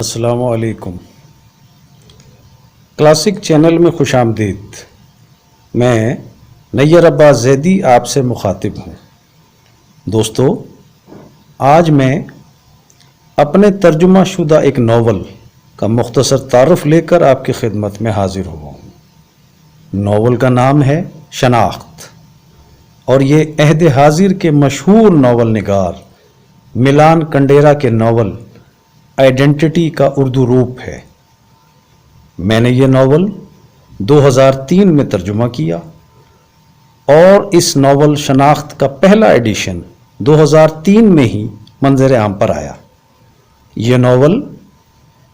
السلام علیکم۔ Classic channel میں خوش آمدید۔ میں نیر عباس زیدی آپ سے مخاطب ہوں۔ دوستو، آج میں اپنے ترجمہ شدہ ایک ناول کا مختصر تعارف لے کر آپ کی خدمت میں حاضر ہوا ہوں۔ ناول کا نام ہے شناخت، اور یہ عہد حاضر کے مشہور ناول نگار ملان کنڈیرا کے ناول آئیڈینٹی کا اردو روپ ہے۔ میں نے یہ ناول 2003 میں ترجمہ کیا اور اس ناول شناخت کا پہلا ایڈیشن 2003 میں ہی منظر عام پر آیا۔ یہ ناول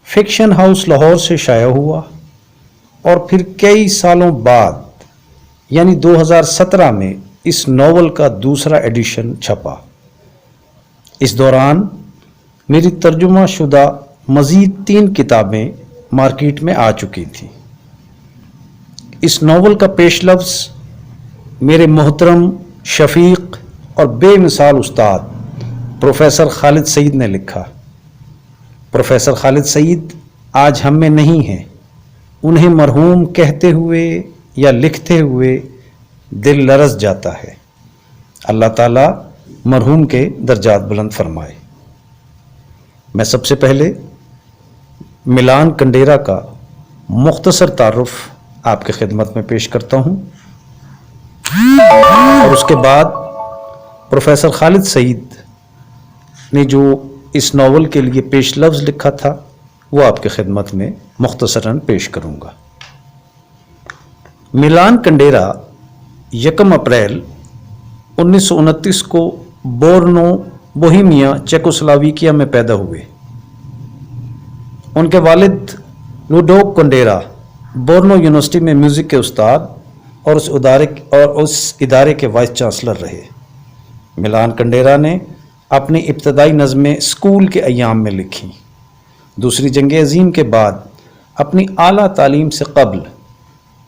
فکشن ہاؤس لاہور سے شائع ہوا اور پھر کئی سالوں بعد یعنی 2017 میں اس ناول کا دوسرا ایڈیشن چھپا۔ اس دوران میری ترجمہ شدہ مزید 3 کتابیں مارکیٹ میں آ چکی تھیں۔ اس ناول کا پیش لفظ میرے محترم شفیق اور بے مثال استاد پروفیسر خالد سعید نے لکھا۔ پروفیسر خالد سعید آج ہم میں نہیں ہیں۔ انہیں مرحوم کہتے ہوئے یا لکھتے ہوئے دل لرز جاتا ہے۔ اللہ تعالیٰ مرحوم کے درجات بلند فرمائے۔ میں سب سے پہلے ملان کنڈیرا کا مختصر تعارف آپ کی خدمت میں پیش کرتا ہوں، اور اس کے بعد پروفیسر خالد سعید نے جو اس ناول کے لیے پیش لفظ لکھا تھا وہ آپ کی خدمت میں مختصراً پیش کروں گا۔ ملان کنڈیرا 1 اپریل 1929 کو بورنو بوہیمیا چیکوسلاویکیا میں پیدا ہوئے۔ ان کے والد لوڈوک کنڈیرا بورنو یونیورسٹی میں میوزک کے استاد اور اس ادارے کے وائس چانسلر رہے۔ ملان کنڈیرا نے اپنی ابتدائی نظمیں اسکول کے ایام میں لکھیں۔ دوسری جنگ عظیم کے بعد اپنی اعلیٰ تعلیم سے قبل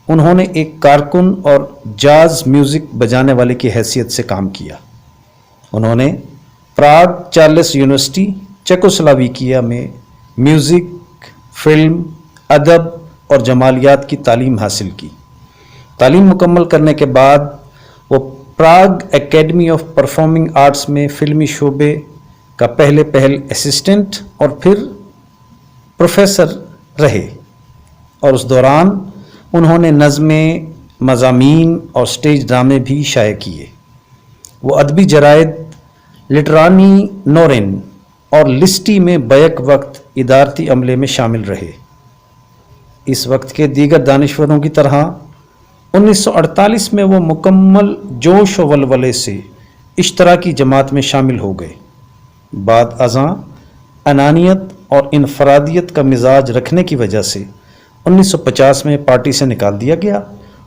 انہوں نے ایک کارکن اور جاز میوزک بجانے والے کی حیثیت سے کام کیا۔ انہوں نے پراگ چارلس یونیورسٹی چیکوسلاویکیا میں میوزک، فلم، ادب اور جمالیات کی تعلیم حاصل کی۔ تعلیم مکمل کرنے کے بعد وہ Prague academy of performing arts میں فلمی شعبے کا پہل اسسٹنٹ اور پھر پروفیسر رہے، اور اس دوران انہوں نے نظمیں، مضامین اور سٹیج ڈرامے بھی شائع کیے۔ وہ ادبی جرائد لٹرانی نورن اور لسٹی میں بیک وقت ادارتی عملے میں شامل رہے۔ اس وقت کے دیگر دانشوروں کی طرح 1948 میں وہ مکمل جوش و ولولے سے اشتراکی جماعت میں شامل ہو گئے۔ بعد ازاں انانیت اور انفرادیت کا مزاج رکھنے کی وجہ سے 1950 میں پارٹی سے نکال دیا گیا،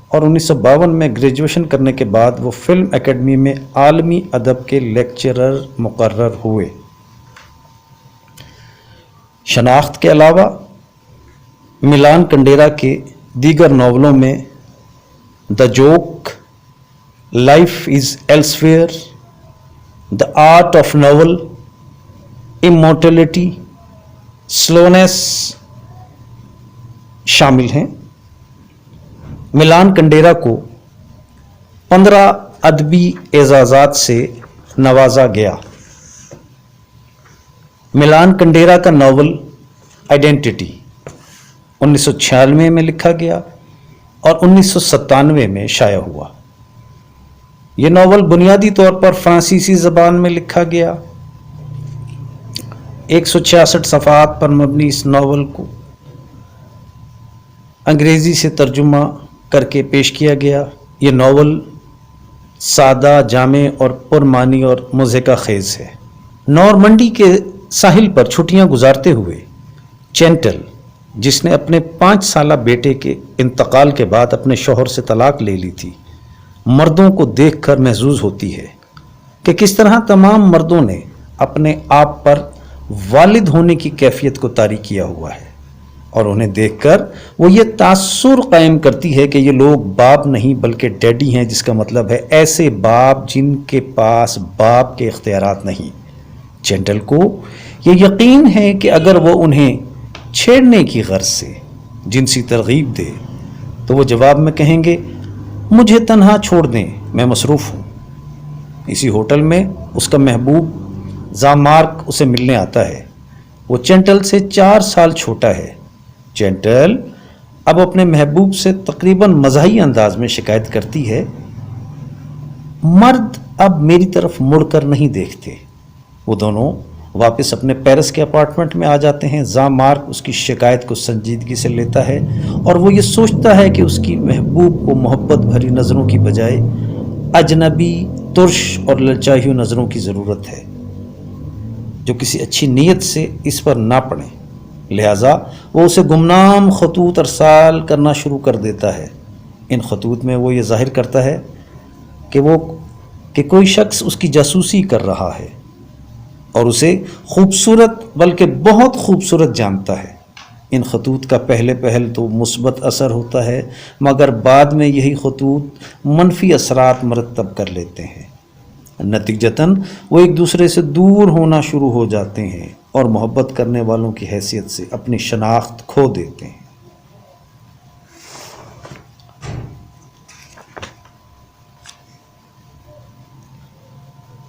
اور 1952 میں گریجویشن کرنے کے بعد وہ فلم اکیڈمی میں عالمی ادب کے لیکچرر مقرر ہوئے۔ شناخت کے علاوہ ملان کنڈیرا کے دیگر ناولوں میں the joke, life is elsewhere, the art of novel, immortality, slowness شامل ہیں۔ ملان کنڈیرا کو 15 ادبی اعزازات سے نوازا گیا۔ ملان کنڈیرا کا ناول آئیڈینٹی 1996 میں لکھا گیا اور 1997 میں شائع ہوا۔ یہ ناول بنیادی طور پر فرانسیسی زبان میں لکھا گیا۔ 166 صفحات پر مبنی اس ناول کو انگریزی سے ترجمہ کر کے پیش کیا گیا۔ یہ ناول سادہ، جامع اور پرمعنی اور مضحکہ خیز ہے۔ نارمنڈی کے ساحل پر چھٹیاں گزارتے ہوئے چینٹل، جس نے اپنے 5 سالہ بیٹے کے انتقال کے بعد اپنے شوہر سے طلاق لے لی تھی، مردوں کو دیکھ کر محظوظ ہوتی ہے کہ کس طرح تمام مردوں نے اپنے آپ پر والد ہونے کی کیفیت کو طاری کیا ہوا ہے، اور انہیں دیکھ کر وہ یہ تاثر قائم کرتی ہے کہ یہ لوگ باپ نہیں بلکہ ڈیڈی ہیں، جس کا مطلب ہے ایسے باپ جن کے پاس باپ کے اختیارات نہیں۔ چینٹل کو یہ یقین ہے کہ اگر وہ انہیں چھیڑنے کی غرض سے جنسی ترغیب دے تو وہ جواب میں کہیں گے مجھے تنہا چھوڑ دیں، میں مصروف ہوں۔ اسی ہوٹل میں اس کا محبوب زان مارک اسے ملنے آتا ہے۔ وہ چینٹل سے 4 سال چھوٹا ہے۔ چینٹل اب اپنے محبوب سے تقریباً مزاحی انداز میں شکایت کرتی ہے، مرد اب میری طرف مڑ کر نہیں دیکھتے۔ وہ دونوں واپس اپنے پیرس کے اپارٹمنٹ میں آ جاتے ہیں۔ زان مارک اس کی شکایت کو سنجیدگی سے لیتا ہے اور وہ یہ سوچتا ہے کہ اس کی محبوب کو محبت بھری نظروں کی بجائے اجنبی، ترش اور للچائی ہوئی نظروں کی ضرورت ہے جو کسی اچھی نیت سے اس پر نہ پڑیں۔ لہٰذا وہ اسے گمنام خطوط ارسال کرنا شروع کر دیتا ہے۔ ان خطوط میں وہ یہ ظاہر کرتا ہے کہ کوئی شخص اس کی جاسوسی کر رہا ہے اور اسے خوبصورت بلکہ بہت خوبصورت جانتا ہے۔ ان خطوط کا پہل تو مثبت اثر ہوتا ہے، مگر بعد میں یہی خطوط منفی اثرات مرتب کر لیتے ہیں۔ نتیجتاً وہ ایک دوسرے سے دور ہونا شروع ہو جاتے ہیں اور محبت کرنے والوں کی حیثیت سے اپنی شناخت کھو دیتے ہیں۔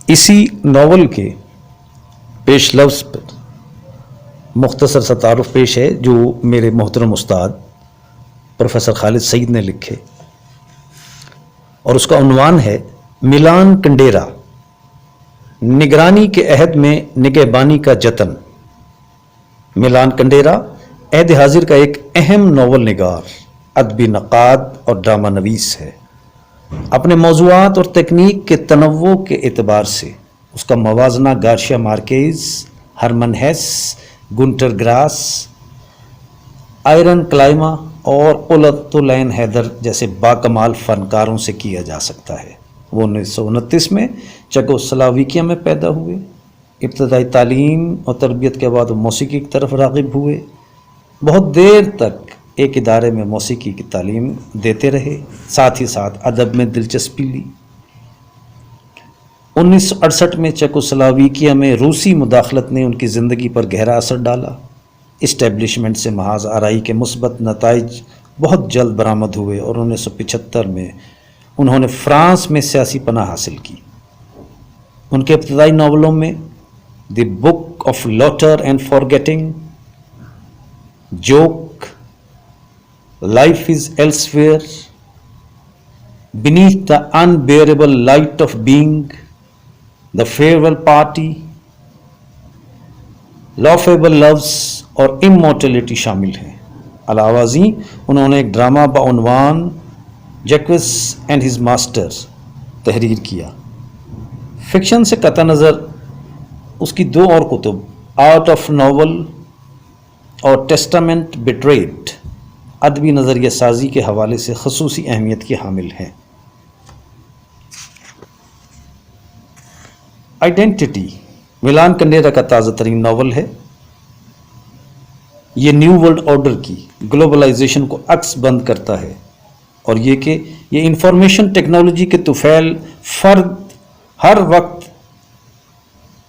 اسی ناول کے پیش لفظ پر مختصر سا تعارف پیش ہے جو میرے محترم استاد پروفیسر خالد سعید نے لکھے، اور اس کا عنوان ہے ملان کنڈیرا، نگرانی کے عہد میں نگہبانی کا جتن۔ ملان کنڈیرا عہد حاضر کا ایک اہم ناول نگار، ادبی نقاد اور ڈرامہ نویس ہے۔ اپنے موضوعات اور تکنیک کے تنوع کے اعتبار سے اس کا موازنہ گارشیا مارکیز، ہرمن ہیس، گنٹر گراس، آئرن کلائما اور اولتو لین ہیدر جیسے باکمال فنکاروں سے کیا جا سکتا ہے۔ وہ 1929 میں چیکوسلاواکیہ میں پیدا ہوئے۔ ابتدائی تعلیم اور تربیت کے بعد وہ موسیقی کی طرف راغب ہوئے۔ بہت دیر تک ایک ادارے میں موسیقی کی تعلیم دیتے رہے، ساتھ ہی ساتھ ادب میں دلچسپی لی۔ 1968 میں چیکوسلاواکیہ میں روسی مداخلت نے ان کی زندگی پر گہرا اثر ڈالا۔ اسٹیبلشمنٹ سے محاذ آرائی کے مثبت نتائج بہت جلد برآمد ہوئے اور 1975 میں انہوں نے فرانس میں سیاسی پناہ حاصل کی۔ ان کے ابتدائی ناولوں میں the book of laughter and forgetting, joke, life is elsewhere, beneath the unbearable light of being, the farewell party, laughable loves اور امورٹیلٹی شامل ہیں۔ علاوہ ازیں انہوں نے ایک ڈرامہ بعنوان جیکوس اینڈ ہز ماسٹر تحریر کیا۔ فکشن سے قطع نظر اس کی 2 اور کتب آرٹ آف ناول اور ٹیسٹامنٹ بیٹریڈ ادبی نظریہ سازی کے حوالے سے خصوصی اہمیت کی حامل ہیں۔ آئیڈینٹی ملان کنڈیرا کا تازہ ترین ناول ہے۔ یہ نیو ورلڈ آرڈر کی گلوبلائزیشن کو عکس بند کرتا ہے اور یہ کہ یہ انفارمیشن ٹیکنالوجی کے طفیل فرد ہر وقت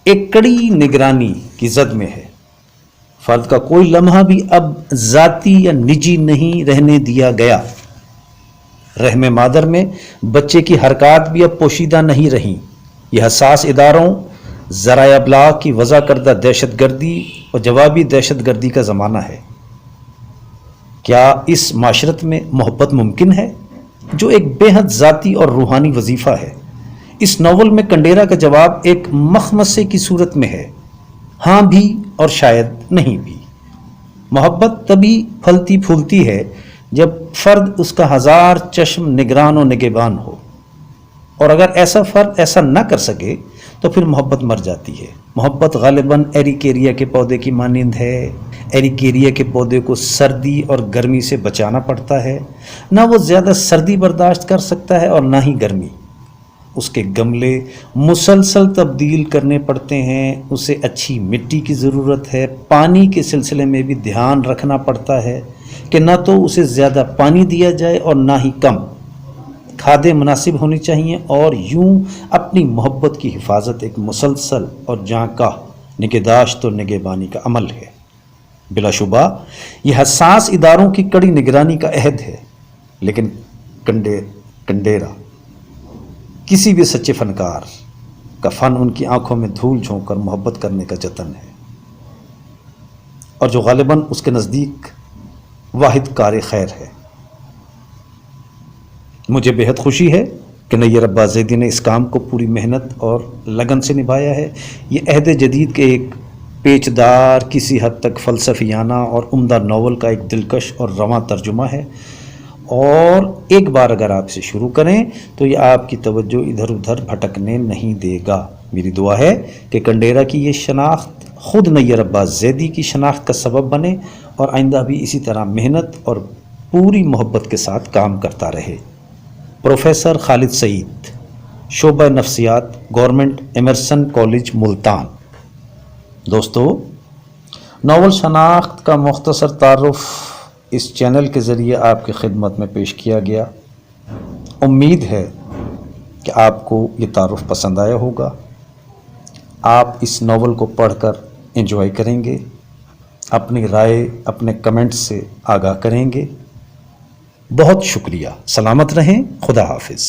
ایک کڑی نگرانی کی زد میں ہے۔ فرد کا کوئی لمحہ بھی اب ذاتی یا نجی نہیں رہنے دیا گیا۔ رحم مادر میں بچے کی حرکات بھی اب پوشیدہ نہیں رہیں۔ یہ حساس اداروں، ذرائع ابلاغ کی وضع کردہ دہشت گردی اور جوابی دہشت گردی کا زمانہ ہے۔ کیا اس معاشرت میں محبت ممکن ہے، جو ایک بے حد ذاتی اور روحانی وظیفہ ہے؟ اس ناول میں کنڈیرا کا جواب ایک مخمصے کی صورت میں ہے، ہاں بھی اور شاید نہیں بھی۔ محبت تبھی پھلتی پھولتی ہے جب فرد اس کا 1000 چشم نگران و نگہبان ہو، اور اگر ایسا فرد ایسا نہ کر سکے تو پھر محبت مر جاتی ہے۔ محبت غالباً ایریکیریا کے پودے کی مانند ہے۔ ایریکیریا کے پودے کو سردی اور گرمی سے بچانا پڑتا ہے، نہ وہ زیادہ سردی برداشت کر سکتا ہے اور نہ ہی گرمی۔ اس کے گملے مسلسل تبدیل کرنے پڑتے ہیں، اسے اچھی مٹی کی ضرورت ہے، پانی کے سلسلے میں بھی دھیان رکھنا پڑتا ہے کہ نہ تو اسے زیادہ پانی دیا جائے اور نہ ہی کم۔ کھادیں مناسب ہونی چاہیے، اور یوں اپنی محبت کی حفاظت ایک مسلسل اور جاں کا نگہداشت و نگہبانی کا عمل ہے۔ بلا شبہ یہ حساس اداروں کی کڑی نگرانی کا عہد ہے، لیکن کنڈیرا کسی بھی سچے فنکار کا فن ان کی آنکھوں میں دھول جھونک کر محبت کرنے کا جتن ہے، اور جو غالباً اس کے نزدیک واحد کار خیر ہے۔ مجھے بہت خوشی ہے کہ نیر عباس زیدی نے اس کام کو پوری محنت اور لگن سے نبھایا ہے۔ یہ عہد جدید کے ایک پیچدار، کسی حد تک فلسفیانہ اور عمدہ ناول کا ایک دلکش اور رواں ترجمہ ہے، اور ایک بار اگر آپ سے شروع کریں تو یہ آپ کی توجہ ادھر ادھر بھٹکنے نہیں دے گا۔ میری دعا ہے کہ کنڈیرا کی یہ شناخت خود نیر عباس زیدی کی شناخت کا سبب بنے، اور آئندہ بھی اسی طرح محنت اور پوری محبت کے ساتھ کام کرتا رہے۔ پروفیسر خالد سعید، شعبہ نفسیات، گورنمنٹ ایمرسن کالج، ملتان۔ دوستو، ناول شناخت کا مختصر تعارف اس چینل کے ذریعے آپ کی خدمت میں پیش کیا گیا۔ امید ہے کہ آپ کو یہ تعارف پسند آیا ہوگا۔ آپ اس ناول کو پڑھ کر انجوائے کریں گے، اپنی رائے اپنے کمنٹ سے آگاہ کریں گے۔ بہت شکریہ، سلامت رہیں، خدا حافظ۔